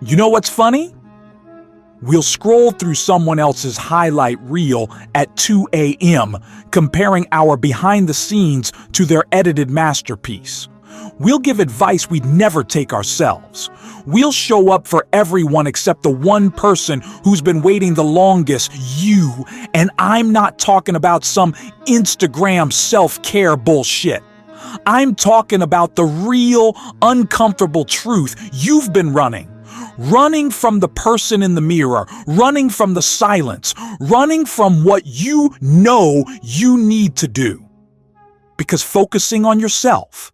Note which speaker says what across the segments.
Speaker 1: You know what's funny? We'll scroll through someone else's highlight reel at 2 a.m., comparing our behind the scenes to their edited masterpiece. We'll give advice we'd never take ourselves. We'll show up for everyone except the one person who's been waiting the longest, you. And I'm not talking about some Instagram self-care bullshit. I'm talking about the real, uncomfortable truth you've been running. Running from the person in the mirror, running from the silence, running from what you know you need to do. Because focusing on yourself,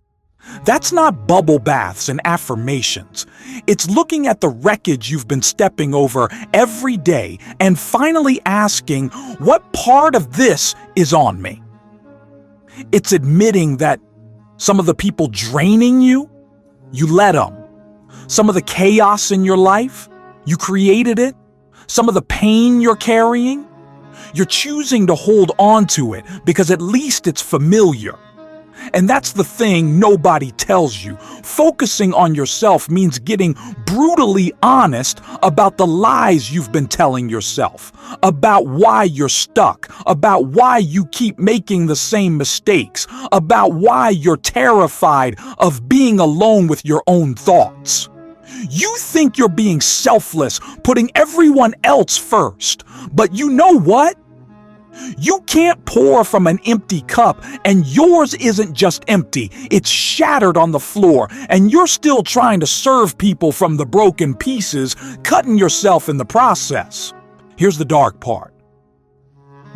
Speaker 1: that's not bubble baths and affirmations. It's looking at the wreckage you've been stepping over every day and finally asking, what part of this is on me? It's admitting that some of the people draining you, you let them. Some of the chaos in your life, you created it. Some of the pain you're carrying, you're choosing to hold on to it because at least it's familiar. And that's the thing nobody tells you. Focusing on yourself means getting brutally honest about the lies you've been telling yourself, about why you're stuck, about why you keep making the same mistakes, about why you're terrified of being alone with your own thoughts. You think you're being selfless, putting everyone else first. But you know what? You can't pour from an empty cup, and yours isn't just empty, it's shattered on the floor, and you're still trying to serve people from the broken pieces, cutting yourself in the process. Here's the dark part.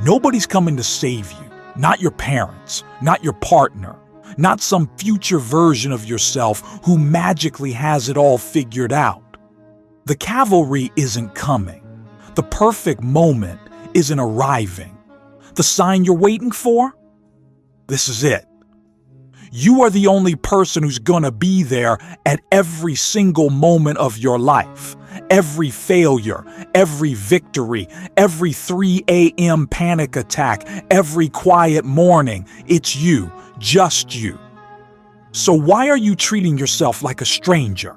Speaker 1: Nobody's coming to save you. Not your parents, not your partner, not some future version of yourself who magically has it all figured out. The cavalry isn't coming. The perfect moment isn't arriving. The sign you're waiting for? This is it. You are the only person who's gonna be there at every single moment of your life. Every failure, every victory, every 3 a.m. panic attack, every quiet morning. It's you, just you. So why are you treating yourself like a stranger?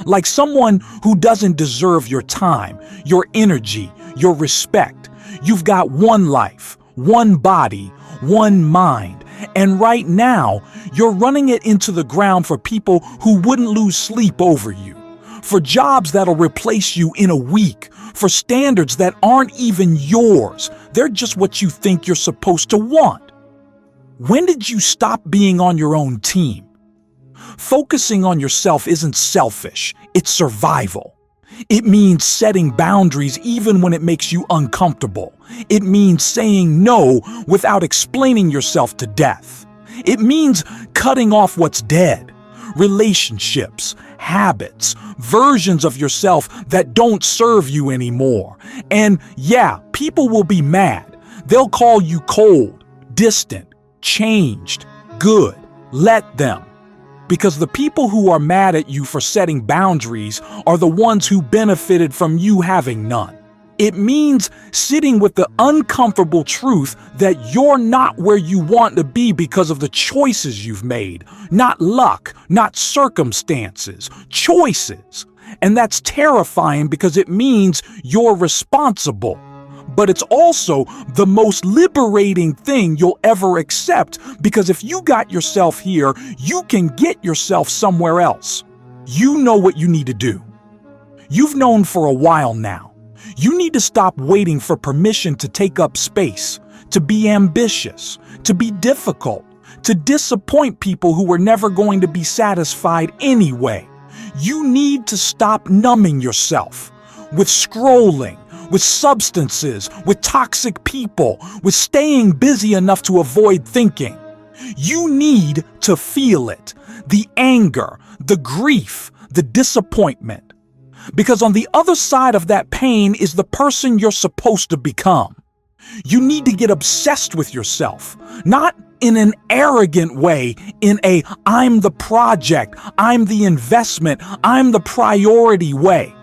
Speaker 1: Like someone who doesn't deserve your time, your energy, your respect. You've got one life, one body, one mind, and right now, you're running it into the ground for people who wouldn't lose sleep over you, for jobs that'll replace you in a week, for standards that aren't even yours. They're just what you think you're supposed to want. When did you stop being on your own team? Focusing on yourself isn't selfish, it's survival. It means setting boundaries even when it makes you uncomfortable. It means saying no without explaining yourself to death. It means cutting off what's dead. Relationships, habits, versions of yourself that don't serve you anymore. And yeah, people will be mad. They'll call you cold, distant, changed, good. Let them. Because the people who are mad at you for setting boundaries are the ones who benefited from you having none. It means sitting with the uncomfortable truth that you're not where you want to be because of the choices you've made. Not luck, not circumstances, choices. And that's terrifying because it means you're responsible. But it's also the most liberating thing you'll ever accept, because if you got yourself here, you can get yourself somewhere else. You know what you need to do. You've known for a while now. You need to stop waiting for permission to take up space, to be ambitious, to be difficult, to disappoint people who were never going to be satisfied anyway. You need to stop numbing yourself with scrolling, with substances, with toxic people, with staying busy enough to avoid thinking. You need to feel it, the anger, the grief, the disappointment. Because on the other side of that pain is the person you're supposed to become. You need to get obsessed with yourself, not in an arrogant way, in a I'm the project, I'm the investment, I'm the priority way.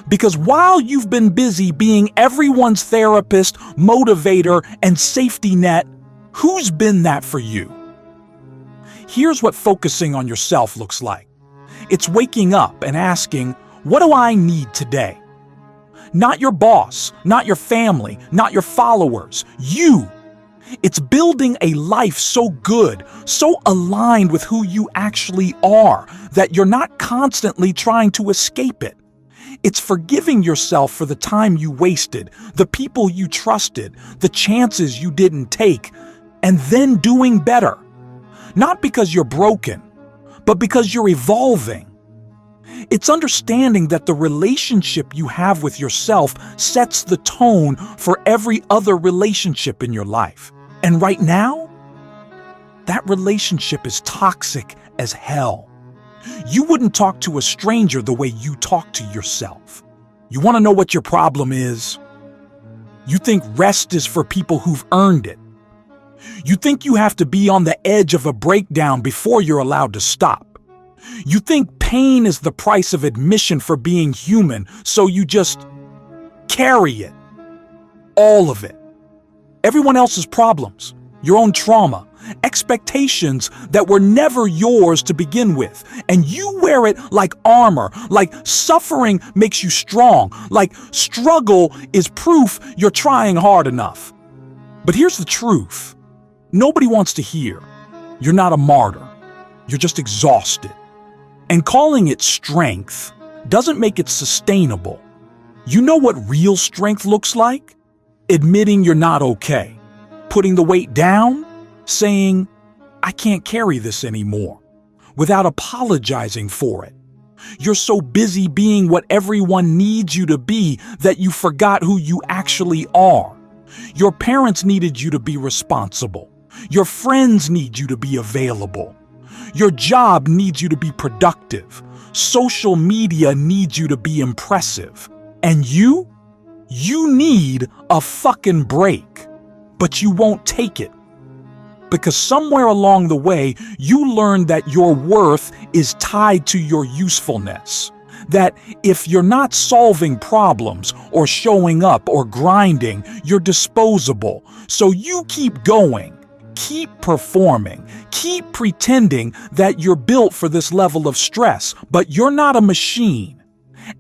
Speaker 1: Because while you've been busy being everyone's therapist, motivator, and safety net, who's been that for you? Here's what focusing on yourself looks like. It's waking up and asking, What do I need today? Not your boss, not your family, not your followers. You. It's building a life so good, so aligned with who you actually are, that you're not constantly trying to escape it. It's forgiving yourself for the time you wasted, the people you trusted, the chances you didn't take, and then doing better. Not because you're broken, but because you're evolving. It's understanding that the relationship you have with yourself sets the tone for every other relationship in your life. And right now, that relationship is toxic as hell. You wouldn't talk to a stranger the way you talk to yourself. You want to know what your problem is? You think rest is for people who've earned it. You think you have to be on the edge of a breakdown before you're allowed to stop. You think pain is the price of admission for being human, so you just carry it. All of it. Everyone else's problems, your own trauma, expectations that were never yours to begin with, and you wear it like armor, like suffering makes you strong, like struggle is proof you're trying hard enough. But here's the truth. Nobody wants to hear. You're not a martyr. You're just exhausted. And calling it strength doesn't make it sustainable. You know what real strength looks like? Admitting you're not okay. Putting the weight down, saying, I can't carry this anymore, without apologizing for it. You're so busy being what everyone needs you to be that you forgot who you actually are. Your parents needed you to be responsible. Your friends need you to be available. Your job needs you to be productive. Social media needs you to be impressive. And you need a fucking break. But you won't take it. Because somewhere along the way, you learned that your worth is tied to your usefulness. That if you're not solving problems or showing up or grinding, you're disposable. So you keep going. Keep performing. Keep pretending that you're built for this level of stress, but you're not a machine.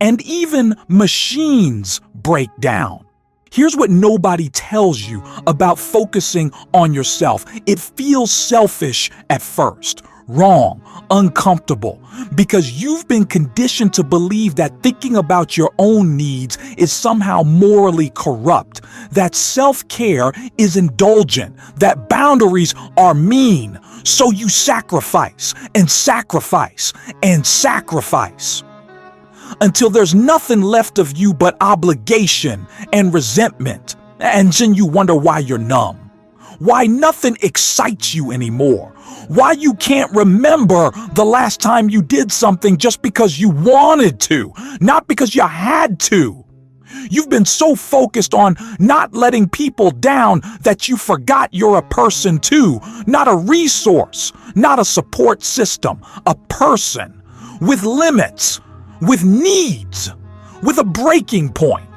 Speaker 1: And even machines break down. Here's what nobody tells you about focusing on yourself. It feels selfish at first, wrong, uncomfortable, because you've been conditioned to believe that thinking about your own needs is somehow morally corrupt, that self-care is indulgent, that boundaries are mean, so you sacrifice and sacrifice and sacrifice until there's nothing left of you but obligation and resentment, and then you wonder why you're numb, why nothing excites you anymore, why you can't remember the last time you did something just because you wanted to, not because you had to. You've been so focused on not letting people down that you forgot you're a person too, not a resource, not a support system, a person with limits, with needs, with a breaking point.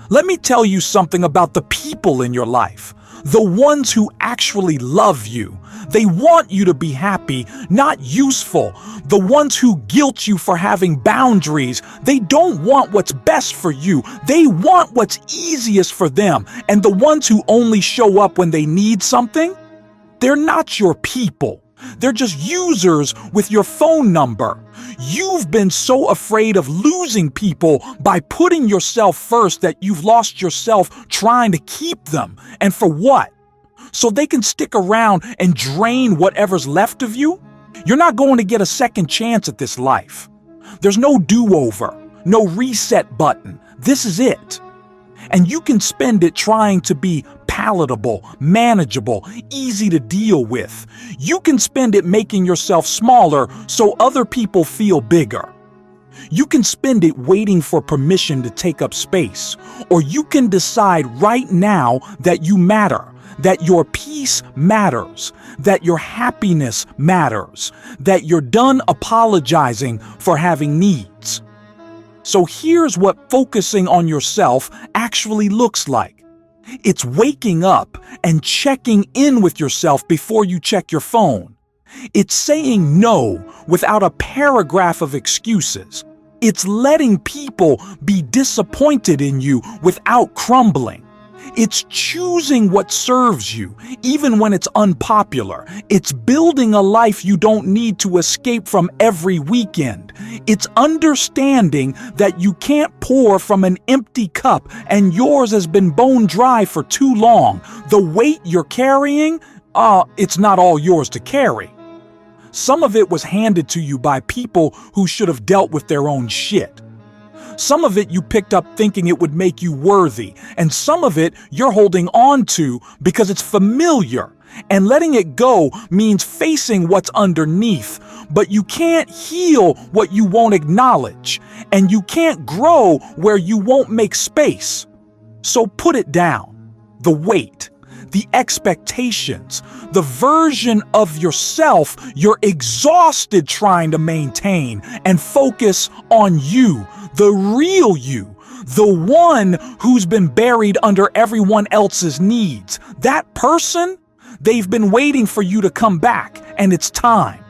Speaker 1: Let me tell you something about the people in your life, the ones who actually love you. They want you to be happy, not useful. The ones who guilt you for having boundaries, they don't want what's best for you. They want what's easiest for them. And the ones who only show up when they need something, they're not your people. They're just users with your phone number. You've been so afraid of losing people by putting yourself first that you've lost yourself trying to keep them. And for what? So they can stick around and drain whatever's left of you? You're not going to get a second chance at this life. There's no do-over, no reset button. This is it. And you can spend it trying to be palatable, manageable, easy to deal with. You can spend it making yourself smaller so other people feel bigger. You can spend it waiting for permission to take up space. Or you can decide right now that you matter, that your peace matters, that your happiness matters, that you're done apologizing for having needs. So here's what focusing on yourself actually looks like. It's waking up and checking in with yourself before you check your phone. It's saying no without a paragraph of excuses. It's letting people be disappointed in you without crumbling. It's choosing what serves you, even when it's unpopular. It's building a life you don't need to escape from every weekend. It's understanding that you can't pour from an empty cup and yours has been bone dry for too long. The weight you're carrying, it's not all yours to carry. Some of it was handed to you by people who should have dealt with their own shit. Some of it you picked up thinking it would make you worthy, and some of it you're holding on to because it's familiar. And letting it go means facing what's underneath, but you can't heal what you won't acknowledge, and you can't grow where you won't make space. So put it down. The weight, the expectations, the version of yourself you're exhausted trying to maintain, and focus on you, the real you, the one who's been buried under everyone else's needs. That person, they've been waiting for you to come back, and it's time.